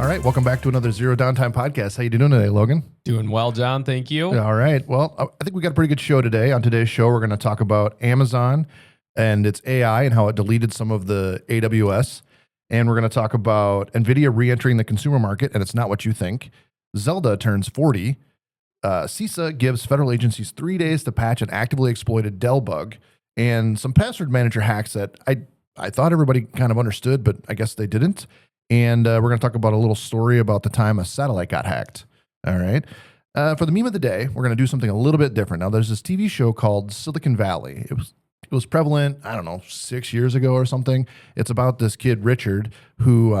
All right, welcome back to another Zero Downtime podcast. How you doing today, Logan? Doing well, John. Thank you. All right. Well, I think we got a pretty good show today. On today's show, we're going to talk about Amazon and its AI and how it deleted some of the AWS. And we're going to talk about NVIDIA re-entering the consumer market, and it's not what you think. Zelda turns 40. CISA gives federal agencies 3 days to patch an actively exploited Dell bug. And some password manager hacks that I thought everybody kind of understood, but I guess they didn't. And we're going to talk about a little story about the time a satellite got hacked. All right. For the meme of the day, we're going to do something a little bit different. Now, there's this TV show called Silicon Valley. It was prevalent, I don't know, 6 years ago or something. It's about this kid, Richard, who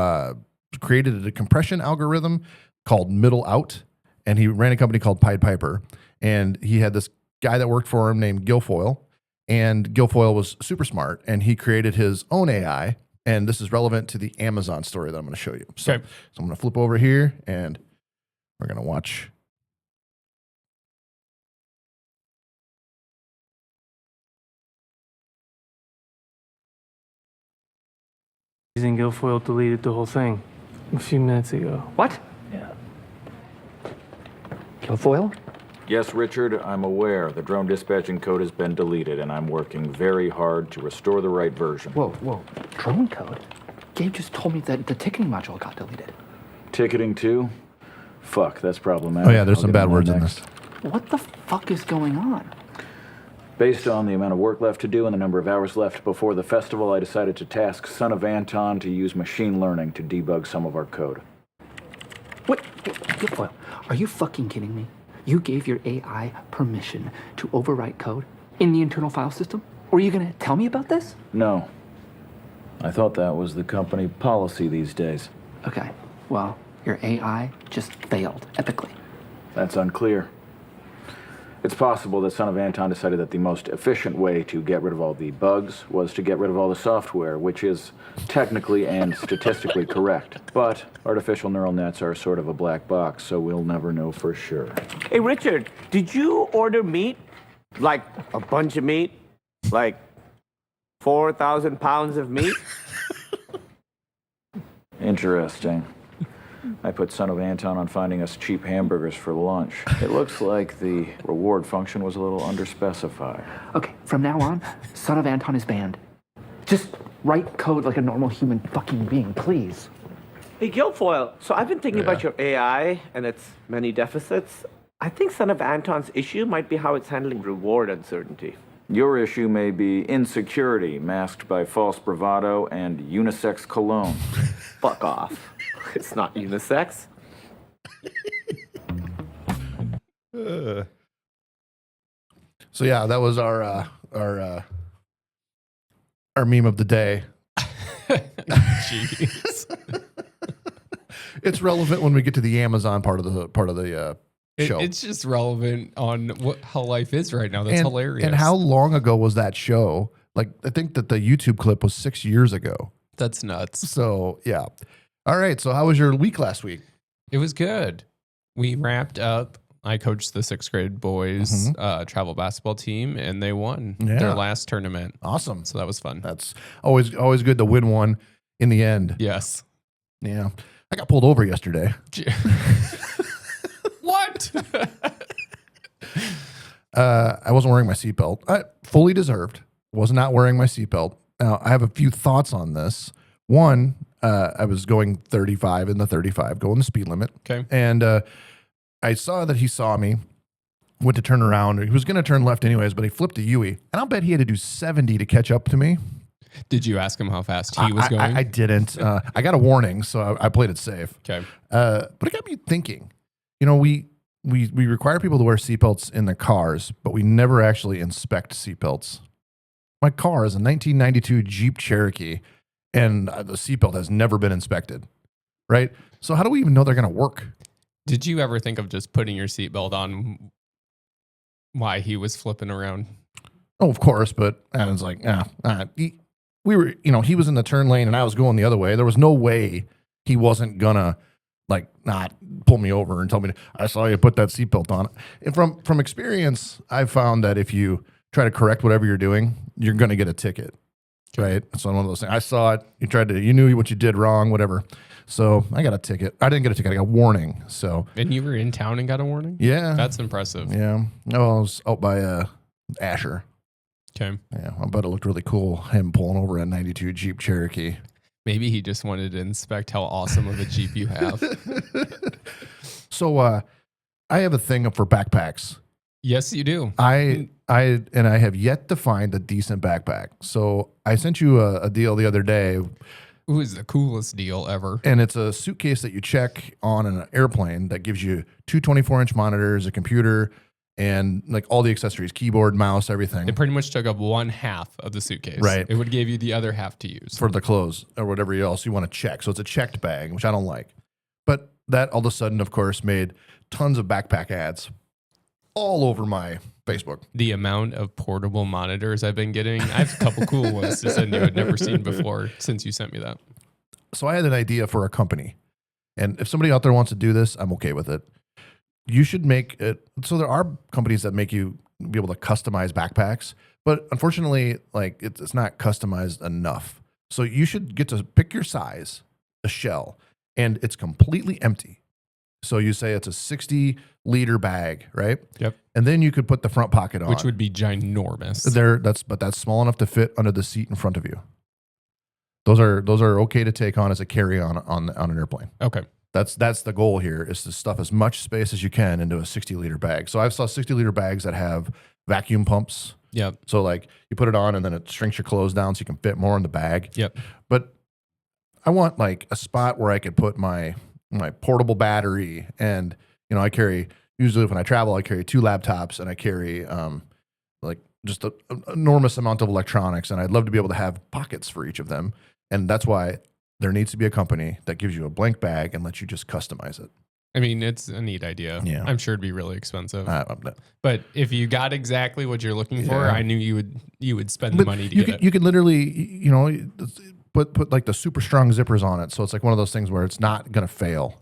created a compression algorithm called Middle Out, and he ran a company called Pied Piper. And he had this guy that worked for him named Guilfoyle, and Guilfoyle was super smart, and he created his own AI. And this is relevant to the Amazon story that I'm going to show you. So, Okay. so I'm going to flip over here, and we're going to watch. Using Guilfoyle deleted the whole thing a few minutes ago. What? Yeah. Guilfoyle? Yes, Richard, I'm aware. The drone dispatching code has been deleted, and I'm working very hard to restore the right version. Whoa. Drone code? Gabe just told me that the ticketing module got deleted. Ticketing too? Fuck, that's problematic. Oh, yeah, there's I'll some get bad on words that in next. this. What the fuck is going on? Based on the amount of work left to do and the number of hours left before the festival, I decided to task Son of Anton to use machine learning to debug some of our code. What? Guilfoyle, are you fucking kidding me? You gave your AI permission to overwrite code in the internal file system? Or are you gonna tell me about this? No. I thought that was the company policy these days. Okay, well, your AI just failed epically. That's unclear. It's possible that Son of Anton decided that the most efficient way to get rid of all the bugs was to get rid of all the software, which is technically and statistically correct. But artificial neural nets are sort of a black box, so we'll never know for sure. Hey, Richard, did you order meat? Like a bunch of meat? Like 4,000 pounds of meat? Interesting. I put Son of Anton on finding us cheap hamburgers for lunch. It looks like the reward function was a little underspecified. Okay, from now on, Son of Anton is banned. Just write code like a normal human fucking being, please. Hey, Guilfoyle, so I've been thinking about your AI and its many deficits. I think Son of Anton's issue might be how it's handling reward uncertainty. Your issue may be insecurity masked by false bravado and unisex cologne. Fuck off. It's not unisex. So yeah, that was our meme of the day. Jeez. It's relevant when we get to the Amazon part of the show. It's just relevant on how life is right now. That's hilarious. And how long ago was that show? Like, I think that the YouTube clip was 6 years ago. That's nuts. So yeah. All right. So how was your week last week? It was good. We wrapped up. I coached the 6th grade boys travel basketball team, and they won their last tournament. Awesome. So that was fun. That's always good to win one in the end. Yes. Yeah. I got pulled over yesterday. What? I wasn't wearing my seatbelt. Fully deserved. Was not wearing my seatbelt. Now, I have a few thoughts on this. One, I was going 35 in the 35, going the speed limit. Okay. And I saw that he saw me, went to turn around. He was going to turn left anyways, but he flipped a Yui. And I'll bet he had to do 70 to catch up to me. Did you ask him how fast he was going? I didn't. I got a warning, so I played it safe. Okay. But it got me thinking. You know, we require people to wear seatbelts in their cars, but we never actually inspect seatbelts. My car is a 1992 Jeep Cherokee, and the seatbelt has never been inspected, right? So how do we even know they're going to work? Did you ever think of just putting your seatbelt on why he was flipping around? Oh, of course, but I was like, he was in the turn lane and I was going the other way. There was no way he wasn't gonna not pull me over and tell me, I saw you put that seatbelt on. And from experience, I've found that if you try to correct whatever you're doing, you're going to get a ticket, right? It's one of those things. I saw it. You knew what you did wrong, whatever. So I got a ticket. I didn't get a ticket. I got a warning. So And you were in town and got a warning? yeah, That's impressive. yeah. No, I was out by Asher. Okay. Yeah, I bet it looked really cool. Him pulling over a '92 Jeep Cherokee. Maybe he just wanted to inspect how awesome of a Jeep you have. So I have a thing for backpacks. Yes, you do. I have yet to find a decent backpack. So I sent you a deal the other day, Ooh, is the coolest deal ever. and it's a suitcase that you check on an airplane that gives you two 24-inch monitors, a computer, and like all the accessories, keyboard, mouse, everything. It pretty much took up one half of the suitcase. Right. It would give you the other half to use. For the clothes or whatever else you want to check. So it's a checked bag, which I don't like. But that all of a sudden, of course, made tons of backpack ads all over my Facebook. The amount of portable monitors I've been getting, I have a couple cool ones to send you I'd never seen before since you sent me that. So I had an idea for a company. And if somebody out there wants to do this, I'm okay with it. You should make it. So there are companies that make you be able to customize backpacks, but unfortunately, like it's not customized enough. So you should get to pick your size, a shell, and it's completely empty. So you say it's a 60-liter bag, right? Yep. And then you could put the front pocket on. Which would be ginormous. That's small enough to fit under the seat in front of you. Those are okay to take on as a carry-on on an airplane. Okay. That's the goal here, is to stuff as much space as you can into a 60-liter bag. So I've saw 60-liter bags that have vacuum pumps. Yep. So like you put it on and then it shrinks your clothes down so you can fit more in the bag. Yep. But I want like a spot where I could put my portable battery, and I carry, usually when I travel, I carry 2 laptops and I carry like just an enormous amount of electronics, and I'd love to be able to have pockets for each of them. And that's why there needs to be a company that gives you a blank bag and lets you just customize it. I mean, it's a neat idea. Yeah. I'm sure it'd be really expensive. I'm not- But if you got exactly what you're looking for, Yeah. I knew you would spend the money to get it. You can literally, put like the super strong zippers on it. So it's like one of those things where it's not going to fail,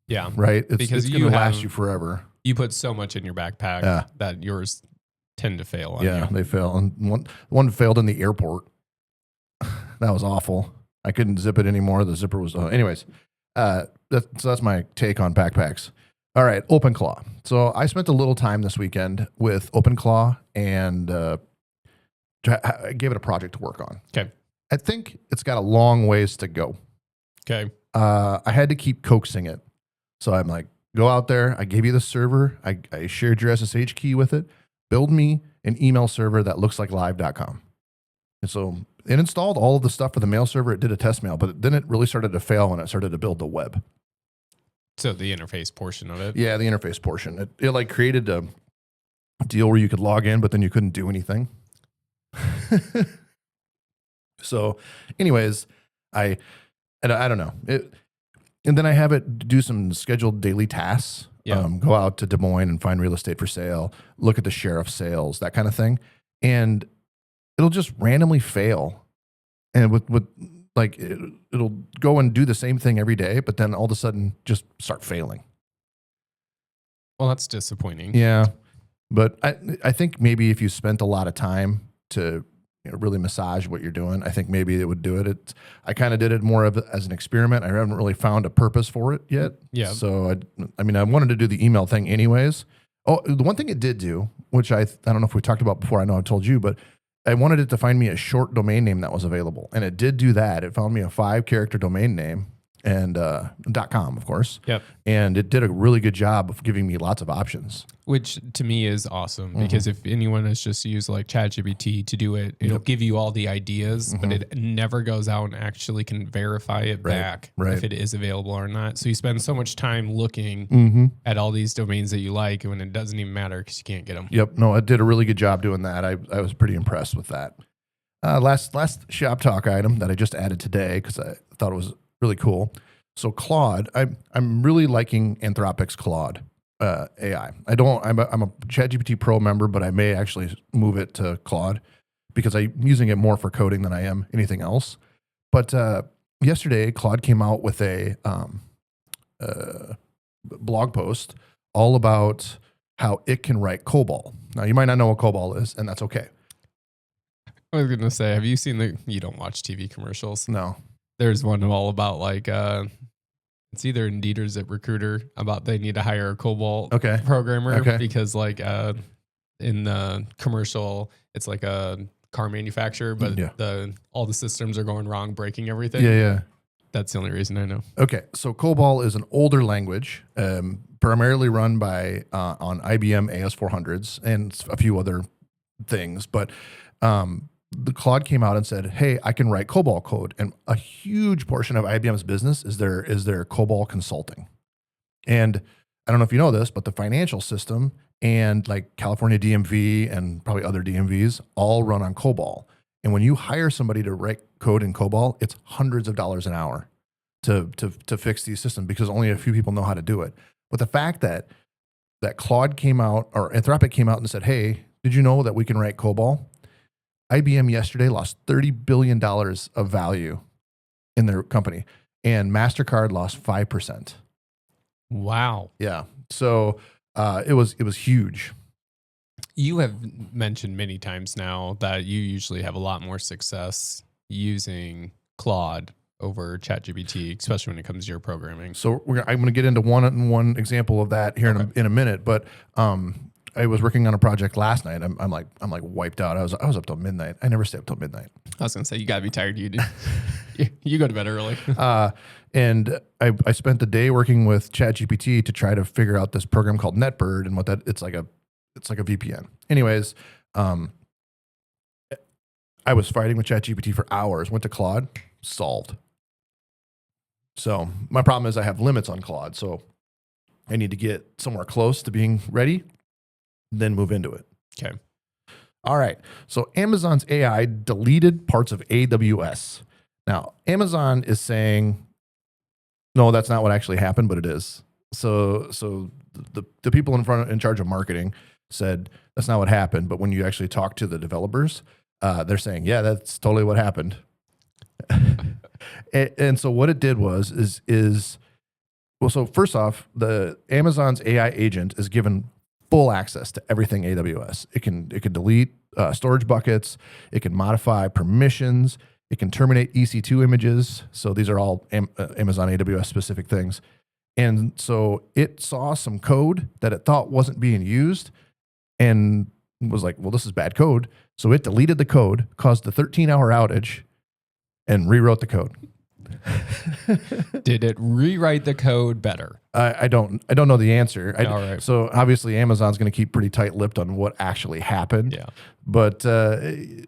Yeah. right? Because it's going to last have- you forever. You put so much in your backpack Yeah. that yours tend to fail on Yeah, you. they fail. And one failed in the airport. That was awful. I couldn't zip it anymore. The zipper was, anyways. So that's my take on backpacks. All right, OpenClaw. So I spent a little time this weekend with OpenClaw, and I gave it a project to work on. Okay. I think it's got a long ways to go. Okay. I had to keep coaxing it. So I'm like, go out there. I gave you the server. I shared your SSH key with it. Build me an email server that looks like live.com. And so it installed all of the stuff for the mail server. It did a test mail, but then it really started to fail when it started to build the web. So the interface portion of it. Yeah, the interface portion. It like created a deal where you could log in, but then you couldn't do anything. So anyways, I don't know. And then I have it do some scheduled daily tasks. Yeah. Go out to Des Moines and find real estate for sale, look at the sheriff's sales, that kind of thing. And it'll just randomly fail. And with like, it'll go and do the same thing every day, but then all of a sudden just start failing. Well, that's disappointing. Yeah. But I think maybe if you spent a lot of time to really massage what you're doing, I think maybe it would do it. I kind of did it more of as an experiment. I haven't really found a purpose for it yet. Yeah. So I wanted to do the email thing anyways. Oh, the one thing it did do, which I don't know if we talked about before, I know I told you, but I wanted it to find me a short domain name that was available. And it did do that. It found me a 5-character domain name and .com, of course. Yep. And it did a really good job of giving me lots of options. Which to me is awesome because if anyone has just used like ChatGPT to do it, it'll give you all the ideas, but it never goes out and actually can verify it back if it is available or not. So you spend so much time looking at all these domains that you like when it doesn't even matter because you can't get them. Yep. No, it did a really good job doing that. I was pretty impressed with that. Last shop talk item that I just added today because I thought it was really cool. So Claude, I'm really liking Anthropic's Claude AI. I'm a ChatGPT Pro member, but I may actually move it to Claude because I'm using it more for coding than I am anything else. But yesterday, Claude came out with a blog post all about how it can write COBOL. Now, you might not know what COBOL is, and that's okay. I was going to say, have you seen you don't watch TV commercials? No. There's one all about like It's either Indeed or ZipRecruiter about they need to hire a COBOL Okay. programmer Okay. because like in the commercial, it's like a car manufacturer, but all the systems are going wrong, breaking everything. Yeah. That's the only reason I know. Okay, so COBOL is an older language, primarily run by on IBM AS400s and a few other things. But the Claude came out and said, "Hey, I can write COBOL code," and a huge portion of IBM's business is their COBOL consulting. And I don't know if you know this, but the financial system and like California DMV and probably other DMVs all run on COBOL. And when you hire somebody to write code in COBOL, it's hundreds of dollars an hour to fix these systems because only a few people know how to do it. But the fact that Claude came out or Anthropic came out and said, "Hey, did you know that we can write COBOL?" IBM yesterday lost $30 billion of value in their company, and MasterCard lost 5%. Wow. Yeah. So it was huge. You have mentioned many times now that you usually have a lot more success using Claude over ChatGPT, especially when it comes to your programming. So I'm going to get into one example of that here in a minute. But I was working on a project last night. I'm like wiped out. I was up till midnight. I never stay up till midnight. I was going to say you got to be tired. You go to bed early. And I spent the day working with ChatGPT to try to figure out this program called NetBird and what it's like a VPN. Anyways, I was fighting with ChatGPT for hours. Went to Claude, solved. So my problem is I have limits on Claude. So I need to get somewhere close to being ready, then move into it. Okay. All right. So Amazon's AI deleted parts of AWS. Now, Amazon is saying, no, that's not what actually happened, but it is. So the people in charge of marketing said that's not what happened. But when you actually talk to the developers, they're saying, yeah, that's totally what happened. and so what it did so first off, the Amazon's AI agent is given full access to everything AWS. It can delete storage buckets. It can modify permissions. It can terminate EC2 images. So these are all Amazon AWS specific things. And so it saw some code that it thought wasn't being used and was like, well, this is bad code. So it deleted the code, caused a 13-hour outage, and rewrote the code. Did it rewrite the code better? I don't know the answer. All right. So obviously Amazon's going to keep pretty tight-lipped on what actually happened. Yeah. But this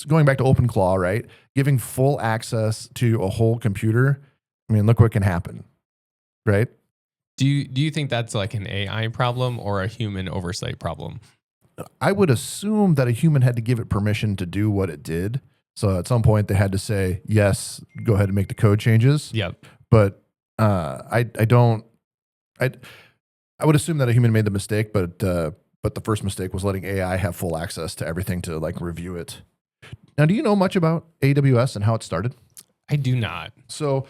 going back to OpenClaw, right? Giving full access to a whole computer. I mean, look what can happen, right? Do you think that's like an AI problem or a human oversight problem? I would assume that a human had to give it permission to do what it did. So at some point they had to say, yes, go ahead and make the code changes. Yep. But I would assume that a human made the mistake, but the first mistake was letting AI have full access to everything to like review it. Now, do you know much about AWS and how it started? I do not. So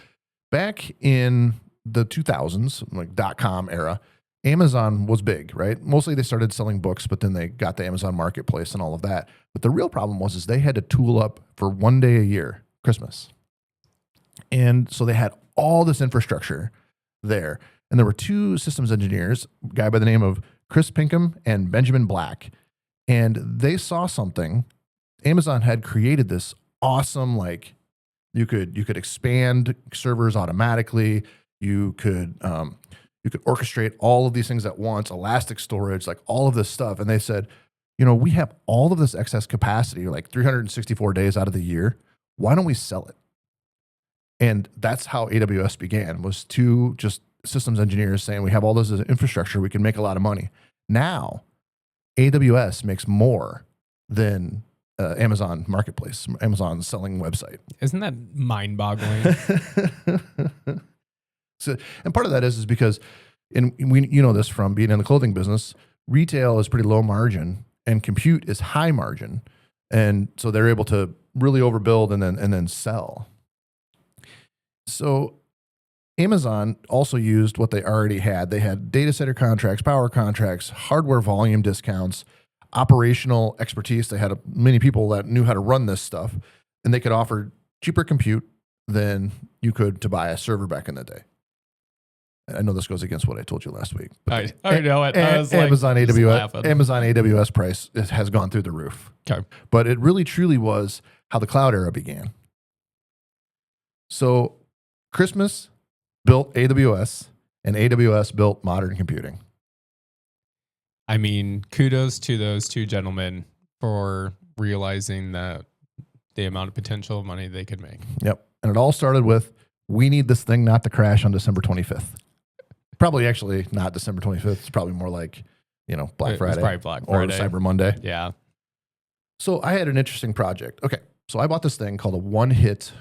back in the 2000s, like .com era, Amazon was big, right? Mostly they started selling books, but then they got the Amazon Marketplace and all of that. But the real problem was they had to tool up for one day a year, Christmas. And so they had all this infrastructure there. And there were two systems engineers, a guy by the name of Chris Pinkham and Benjamin Black. And they saw something. Amazon had created this awesome, like you could expand servers automatically. You could orchestrate all of these things at once, elastic storage, like all of this stuff. And they said, we have all of this excess capacity, like 364 days out of the year. Why don't we sell it? And that's how AWS began, was two just systems engineers saying, we have all this infrastructure, we can make a lot of money. Now, AWS makes more than Amazon Marketplace, Amazon's selling website. Isn't that mind-boggling? So, and part of that is because, you know this from being in the clothing business, retail is pretty low margin and compute is high margin. And so they're able to really overbuild and then sell. So Amazon also used what they already had. They had data center contracts, power contracts, hardware volume discounts, operational expertise. They had many people that knew how to run this stuff, and they could offer cheaper compute, than you could to buy a server back in the day. I know this goes against what I told you last week. But I know it. I was Amazon like, AWS, Amazon AWS price has gone through the roof. Okay. But it really truly was how the cloud era began. So Christmas built AWS and AWS built modern computing. I mean, kudos to those two gentlemen for realizing that the amount of potential money they could make. Yep. And it all started with, we need this thing not to crash on December 25th. Probably actually not December 25th. It's probably more like, Black Friday. It's probably Black or Friday. Cyber Monday. Yeah. So I had an interesting project. Okay. So I bought this thing called a one-hit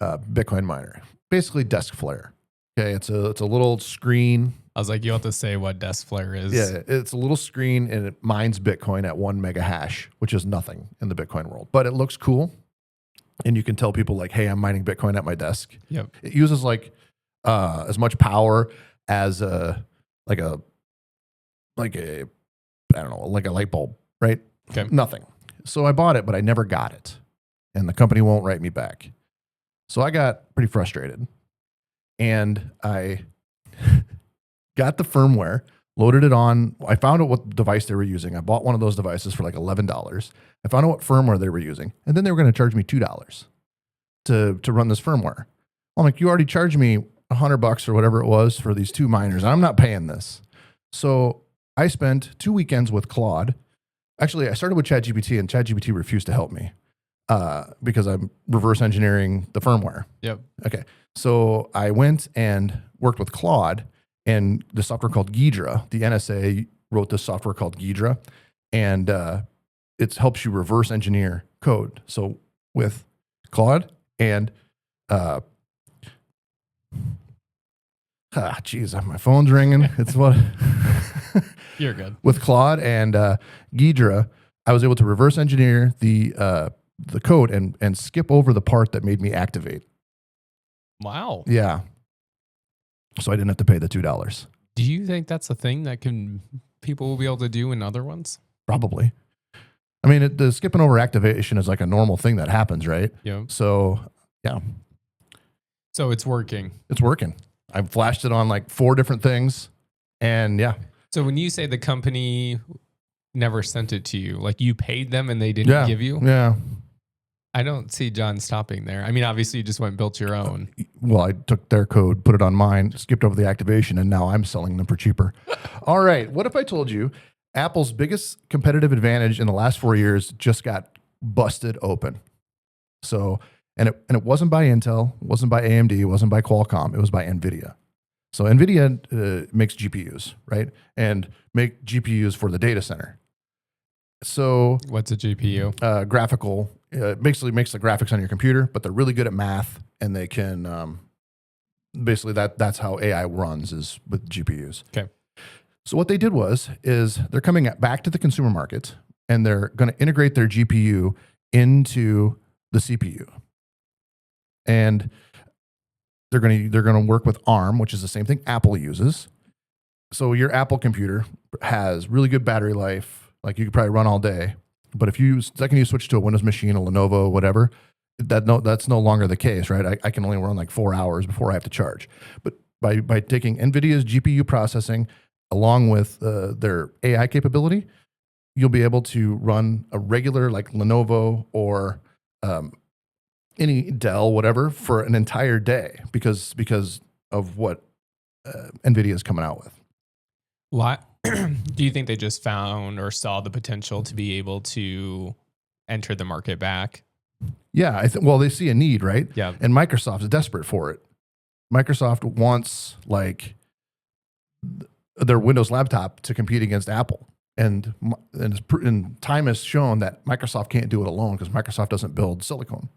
Bitcoin miner. Basically desk flare. Okay. It's a little screen. I was like, you have to say what desk flare is. Yeah. It's a little screen and it mines Bitcoin at 1 mega hash, which is nothing in the Bitcoin world. But it looks cool. And you can tell people like, hey, I'm mining Bitcoin at my desk. Yep. It uses like as much power as a I don't know, like a light bulb, right? Okay. Nothing. So I bought it, but I never got it. And the company won't write me back. So I got pretty frustrated. And I got the firmware, loaded it on. I found out what device they were using. I bought one of those devices for like $11. I found out what firmware they were using. And then they were going to charge me $2 to run this firmware. I'm like, you already charged me $100 or whatever it was for these two miners. I'm not paying this. So I spent 2 weekends with Claude. Actually, I started with ChatGPT and ChatGPT refused to help me because I'm reverse engineering the firmware. Yep. Okay. So I went and worked with Claude and the software called Ghidra. The NSA wrote this software called Ghidra, and it helps you reverse engineer code. So with Claude and geez, my phone's ringing. It's what You're good. with Claude and Ghidra, I was able to reverse engineer the code and skip over the part that made me activate. Wow. Yeah. So I didn't have to pay the $2. Do you think that's a thing that people will be able to do in other ones? Probably. I mean, the skipping over activation is like a normal thing that happens, right? Yeah. So, yeah. So it's working. It's working. I've flashed it on like 4 different things. And yeah. So when you say the company never sent it to you, like you paid them and they didn't give you? Yeah. I don't see John stopping there. I mean, obviously you just went and built your own. Well, I took their code, put it on mine, skipped over the activation, and now I'm selling them for cheaper. All right. What if I told you Apple's biggest competitive advantage in the last 4 years just got busted open? So, and it wasn't by Intel, it wasn't by AMD, it wasn't by Qualcomm, it was by NVIDIA. So NVIDIA makes GPUs, right? And make GPUs for the data center. So what's a GPU? Graphical, basically makes the graphics on your computer, but they're really good at math, and they can basically that's how AI runs is with GPUs. Okay. So what they did is they're coming back to the consumer market, and they're going to integrate their GPU into the CPU, and they're going to work with ARM, which is the same thing Apple uses. So your Apple computer has really good battery life. Like you could probably run all day, but if you second you switch to a Windows machine, a Lenovo, whatever, that's no longer the case, right? I can only run like 4 hours before I have to charge. But by taking NVIDIA's GPU processing along with their AI capability, you'll be able to run a regular like Lenovo or any Dell, whatever, for an entire day because of what NVIDIA is coming out with. Why? Do you think they just found or saw the potential to be able to enter the market back? Yeah, well, they see a need, right? Yeah. And Microsoft is desperate for it. Microsoft wants like their Windows laptop to compete against Apple. And time has shown that Microsoft can't do it alone because Microsoft doesn't build silicone.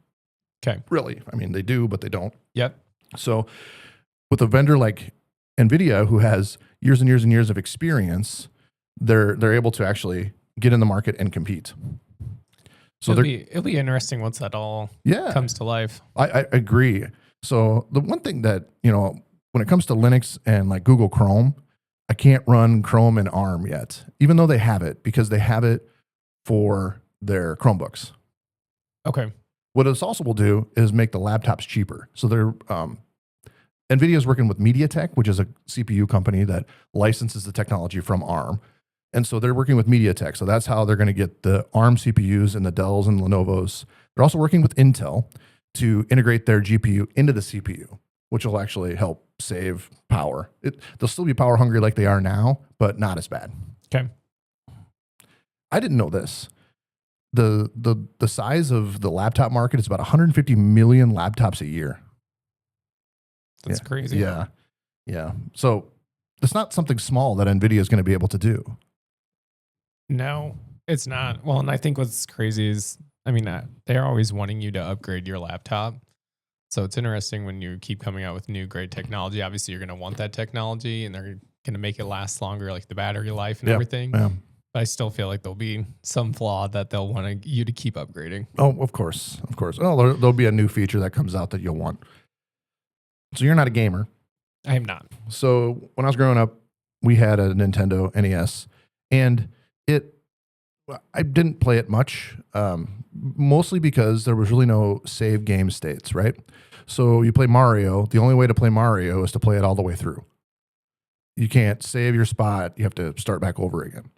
Okay. Really. I mean, they do, but they don't. Yep. So with a vendor like NVIDIA, who has years and years and years of experience, they're able to actually get in the market and compete. So it'll be interesting once that all comes to life. I agree. So the one thing that, when it comes to Linux and like Google Chrome, I can't run Chrome in ARM yet, even though they have it, because they have it for their Chromebooks. Okay. What this also will do is make the laptops cheaper. So they're NVIDIA is working with MediaTek, which is a CPU company that licenses the technology from ARM. And so they're working with MediaTek. So that's how they're going to get the ARM CPUs and the Dells and Lenovos. They're also working with Intel to integrate their GPU into the CPU, which will actually help save power. They'll still be power hungry like they are now, but not as bad. Okay. I didn't know this. The size of the laptop market is about 150 million laptops a year. That's crazy. Yeah. Yeah. So it's not something small that NVIDIA is going to be able to do. No, it's not. Well, and I think what's crazy is, I mean, they're always wanting you to upgrade your laptop. So it's interesting when you keep coming out with new great technology. Obviously, you're going to want that technology and they're going to make it last longer, like the battery life and everything. Yeah. But I still feel like there'll be some flaw that they'll want you to keep upgrading. Oh, of course. Of course. Oh, there'll be a new feature that comes out that you'll want. So you're not a gamer. I am not. So when I was growing up, we had a Nintendo NES, and I didn't play it much, mostly because there was really no save game states, right? So you play Mario. The only way to play Mario is to play it all the way through. You can't save your spot. You have to start back over again.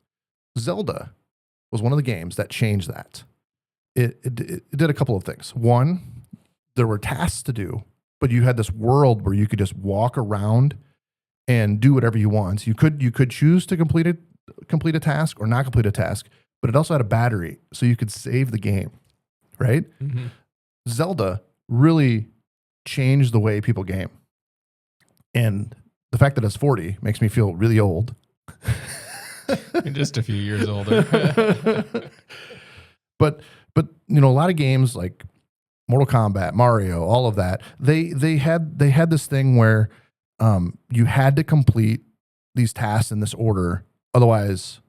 Zelda was one of the games that changed that. It did a couple of things. One, there were tasks to do, but you had this world where you could just walk around and do whatever you want. So you could choose to complete a task or not complete a task, but it also had a battery, so you could save the game, right? Mm-hmm. Zelda really changed the way people game. And the fact that it's 40 makes me feel really old. Just a few years older. But you know, a lot of games like Mortal Kombat, Mario, all of that, they had this thing where you had to complete these tasks in this order, otherwise,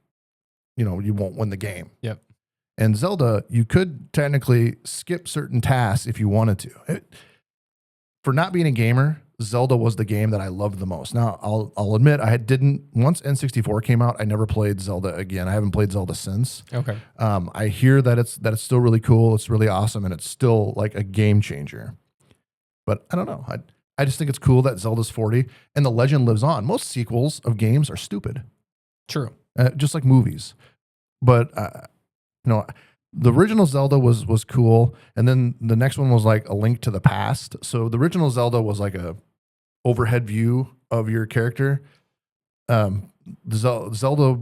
you know, you won't win the game. Yep. And Zelda, you could technically skip certain tasks if you wanted to. For not being a gamer, Zelda was the game that I loved the most. Now, I'll admit, once N64 came out, I never played Zelda again. I haven't played Zelda since. Okay. I hear that it's still really cool. It's really awesome, and it's still like a game changer. But I don't know. I just think it's cool that Zelda's 40 and the legend lives on. Most sequels of games are stupid. True. Just like movies. But you know, the original Zelda was cool, and then the next one was like A Link to the Past. So the original Zelda was like a overhead view of your character. Zelda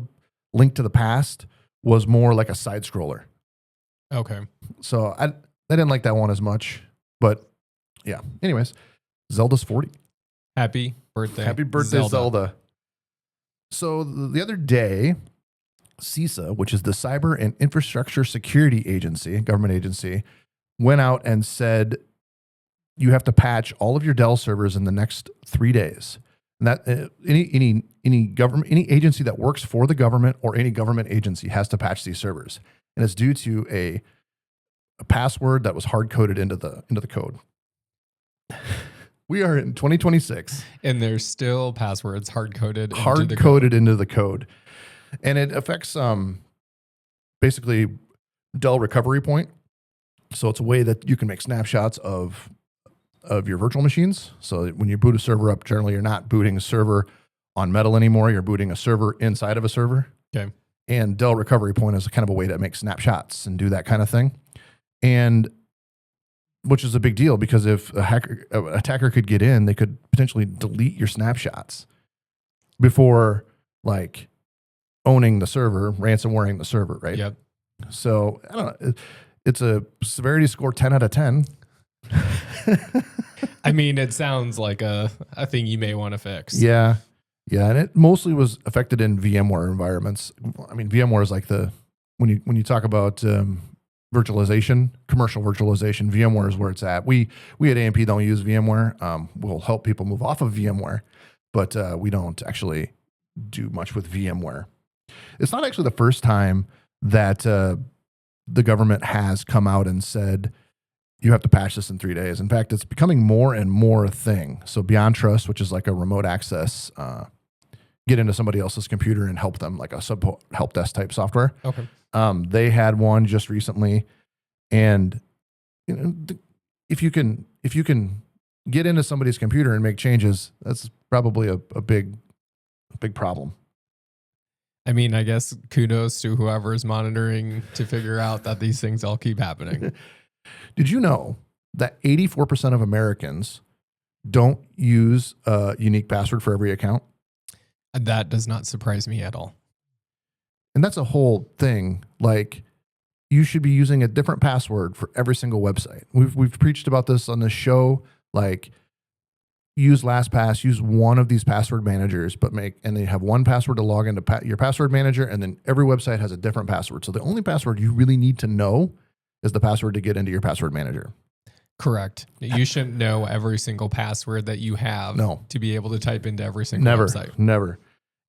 Link to the Past was more like a side scroller. Okay. So I didn't like that one as much, but yeah. Anyways, Zelda's 40. Happy birthday. Happy birthday, Zelda. So the other day, CISA, which is the Cyber and Infrastructure Security Agency, government agency, went out and said you have to patch all of your Dell servers in the next 3 days. And that any agency that works for the government or any government agency has to patch these servers, and it's due to a password that was hard coded into the code. We are in 2026, and there's still passwords hard coded into the code. And it affects basically Dell recovery point. So it's a way that you can make snapshots of your virtual machines. So when you boot a server up, generally you're not booting a server on metal anymore. You're booting a server inside of a server. Okay. And Dell recovery point is kind of a way to make snapshots and do that kind of thing. And which is a big deal because if an attacker could get in, they could potentially delete your snapshots before like owning the server, ransomwaring the server, right? Yep. So I don't know. It's a severity score 10 out of 10. I mean, it sounds like a thing you may want to fix. Yeah. Yeah. And it mostly was affected in VMware environments. I mean, VMware is like when you talk about virtualization, commercial virtualization, VMware is where it's at. We at AMP don't use VMware. We'll help people move off of VMware, but we don't actually do much with VMware. It's not actually the first time that the government has come out and said, you have to patch this in 3 days. In fact, it's becoming more and more a thing. So Beyond Trust, which is like a remote access, get into somebody else's computer and help them, like a sub help desk type software. Okay. They had one just recently, and if you can get into somebody's computer and make changes, that's probably a big problem. I mean, I guess kudos to whoever is monitoring to figure out that these things all keep happening. Did you know that 84% of Americans don't use a unique password for every account? That does not surprise me at all. And that's a whole thing. Like, you should be using a different password for every single website. We've preached about this on the show. Like, use LastPass, use one of these password managers, and they have one password to log into your password manager, and then every website has a different password. So the only password you really need to know is the password to get into your password manager. Correct. You shouldn't know every single password that you have to be able to type into every single website. Never.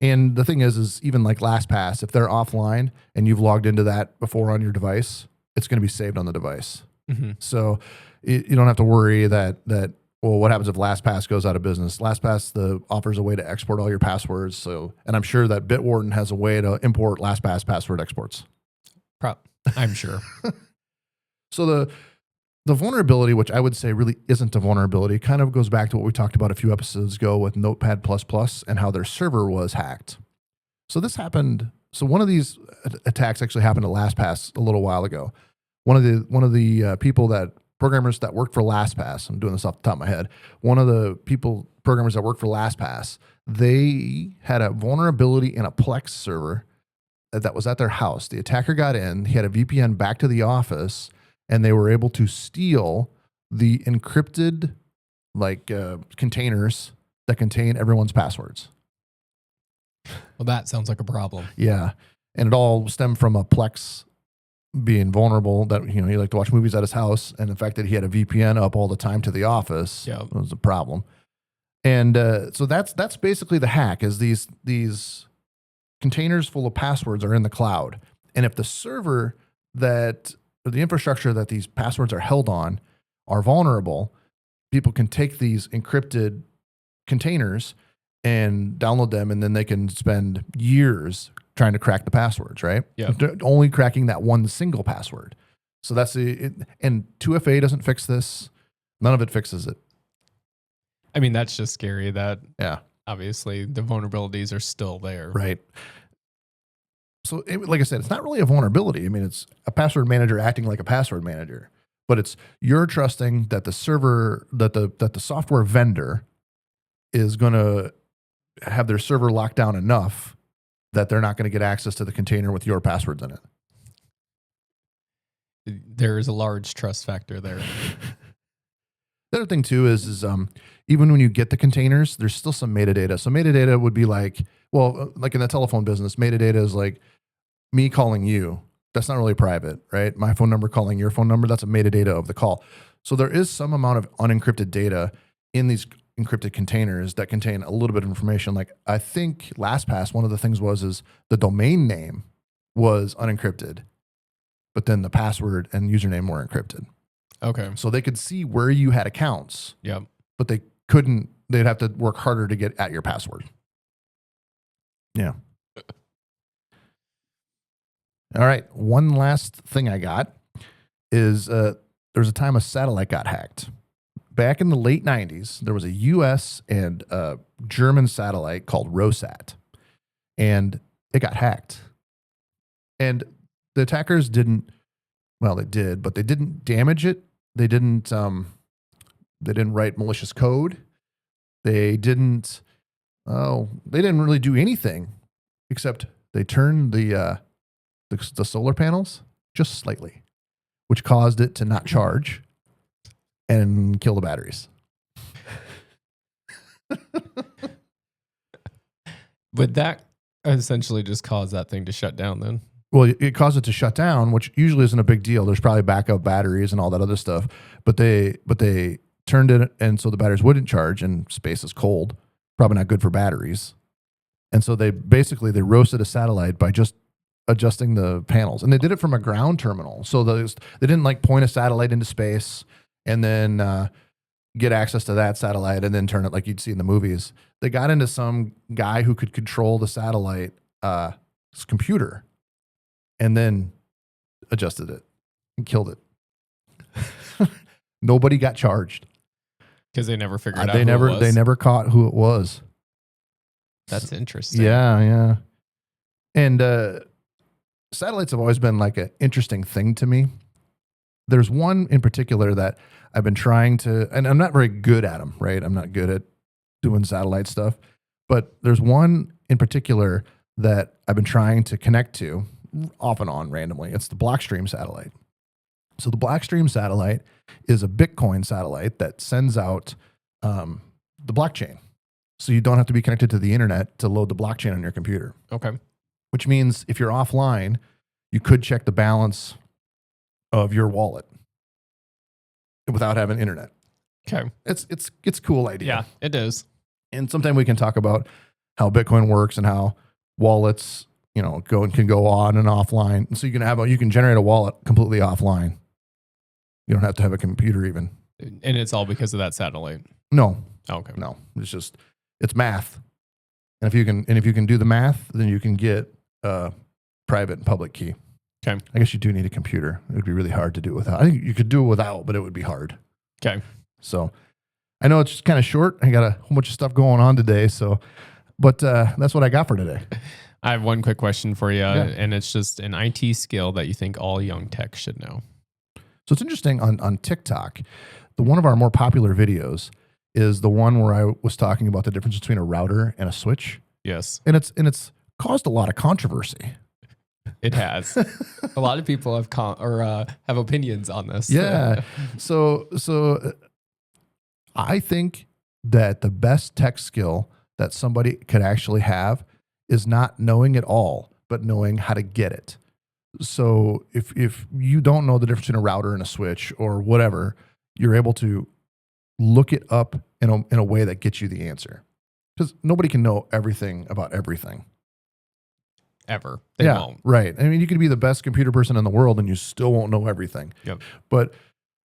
And the thing is even like LastPass, if they're offline and you've logged into that before on your device, it's going to be saved on the device. Mm-hmm. So you don't have to worry that well, what happens if LastPass goes out of business? LastPass offers a way to export all your passwords. So, and I'm sure that Bitwarden has a way to import LastPass password exports. I'm sure. So the vulnerability, which I would say really isn't a vulnerability, kind of goes back to what we talked about a few episodes ago with Notepad++ and how their server was hacked. So this happened. So one of these attacks actually happened to LastPass a little while ago. One of the programmers that worked for LastPass, I'm doing this off the top of my head, one of the programmers that worked for LastPass, they had a vulnerability in a Plex server that was at their house. The attacker got in, he had a VPN back to the office, and they were able to steal the encrypted containers that contain everyone's passwords. Well, that sounds like a problem. Yeah. And it all stemmed from a Plex being vulnerable, that he liked to watch movies at his house, and the fact that he had a VPN up all the time to the office was a problem. And so that's basically the hack, is these containers full of passwords are in the cloud. And if the server the infrastructure that these passwords are held on are vulnerable, people can take these encrypted containers and download them, and then they can spend years trying to crack the passwords, right? Yeah. Only cracking that one single password. So that's and 2FA doesn't fix this. None of it fixes it. I mean, that's just scary that obviously the vulnerabilities are still there. Right. So like I said, it's not really a vulnerability. I mean, it's a password manager acting like a password manager, but you're trusting that the server, that the software vendor is going to have their server locked down enough that they're not going to get access to the container with your passwords in it. There is a large trust factor there. The other thing too is even when you get the containers, there's still some metadata. So metadata would be like in the telephone business, metadata is like me calling you. That's not really private, right? My phone number calling your phone number, that's a metadata of the call. So there is some amount of unencrypted data in these encrypted containers that contain a little bit of information. Like, I think LastPass, one of the things is the domain name was unencrypted, but then the password and username were encrypted. Okay. So they could see where you had accounts. Yep. But they'd have to work harder to get at your password. Yeah. All right. One last thing I got is there was a time a satellite got hacked. Back in the late 90s, there was a US and German satellite called ROSAT, and it got hacked. And the attackers they did, but they didn't damage it. They didn't write malicious code. They didn't really do anything except they turned the solar panels just slightly, which caused it to not charge and kill the batteries. Would that essentially just cause that thing to shut down then? Well, it caused it to shut down, which usually isn't a big deal. There's probably backup batteries and all that other stuff. But they turned it, and so the batteries wouldn't charge, and space is cold. Probably not good for batteries. And so they roasted a satellite by just adjusting the panels. And they did it from a ground terminal. So they didn't point a satellite into space and then get access to that satellite and then turn it like you'd see in the movies. They got into some guy who could control the satellite's computer and then adjusted it and killed it. Nobody got charged. Because they never figured out They never caught who it was. That's interesting. Yeah. And satellites have always been like an interesting thing to me. There's one in particular that I've been trying to, and I'm not very good at them, right? I'm not good at doing satellite stuff, but there's one in particular that I've been trying to connect to off and on randomly. It's the Blockstream satellite. So the Blockstream satellite is a Bitcoin satellite that sends out the blockchain. So you don't have to be connected to the internet to load the blockchain on your computer. Okay. Which means if you're offline, you could check the balance of your wallet without having internet. Okay. It's a cool idea. Yeah, it is. And sometime we can talk about how Bitcoin works and how wallets, can go on and offline. And so you can generate a wallet completely offline. You don't have to have a computer even. And it's all because of that satellite. No. Okay. No. It's math. And if you can do the math, then you can get a private and public key. Okay. I guess you do need a computer. It would be really hard to do it without. I think you could do it without, but it would be hard. Okay. So I know it's kind of short. I got a whole bunch of stuff going on today. But that's what I got for today. I have one quick question for you, and it's just an IT skill that you think all young tech should know. So it's interesting on TikTok. One of our more popular videos is the one where I was talking about the difference between a router and a switch. Yes. And it's caused a lot of controversy. It has. A lot of people have have opinions on this. Yeah. So I think that the best tech skill that somebody could actually have is not knowing it all, but knowing how to get it. So if you don't know the difference between a router and a switch or whatever, you're able to look it up in a way that gets you the answer. Because nobody can know everything about everything. Ever. They won't. Right. I mean, you could be the best computer person in the world and you still won't know everything. Yep. But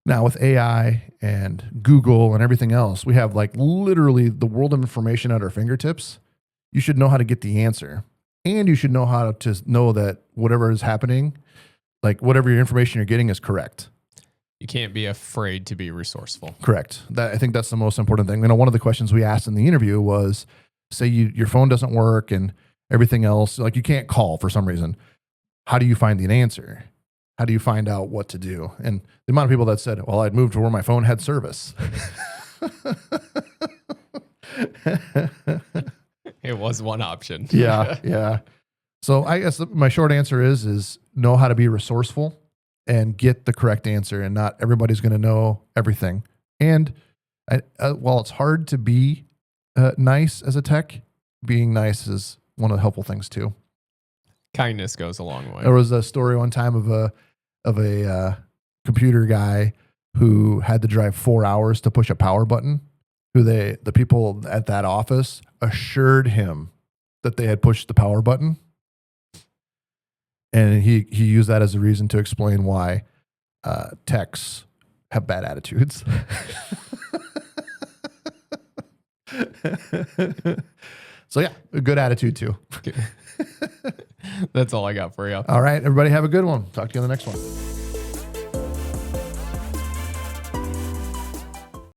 now with AI and Google and everything else, we have like literally the world of information at our fingertips. You should know how to get the answer. And you should know how to know that whatever is happening, like whatever your information you're getting is correct. You can't be afraid to be resourceful. Correct. I think that's the most important thing. One of the questions we asked in the interview was, say your phone doesn't work and everything else, like you can't call for some reason. How do you find the answer? How do you find out what to do? And the amount of people that said, well, I'd moved to where my phone had service. It was one option. Yeah. So I guess my short answer is know how to be resourceful and get the correct answer. And not everybody's going to know everything. And while it's hard to be nice as a tech, being nice is one of the helpful things too. Kindness goes a long way. There was a story one time of a computer guy who had to drive 4 hours to push a power button. The people at that office assured him that they had pushed the power button. And he used that as a reason to explain why techs have bad attitudes. So yeah, a good attitude too. That's all I got for you. All right, everybody have a good one. Talk to you on the next one.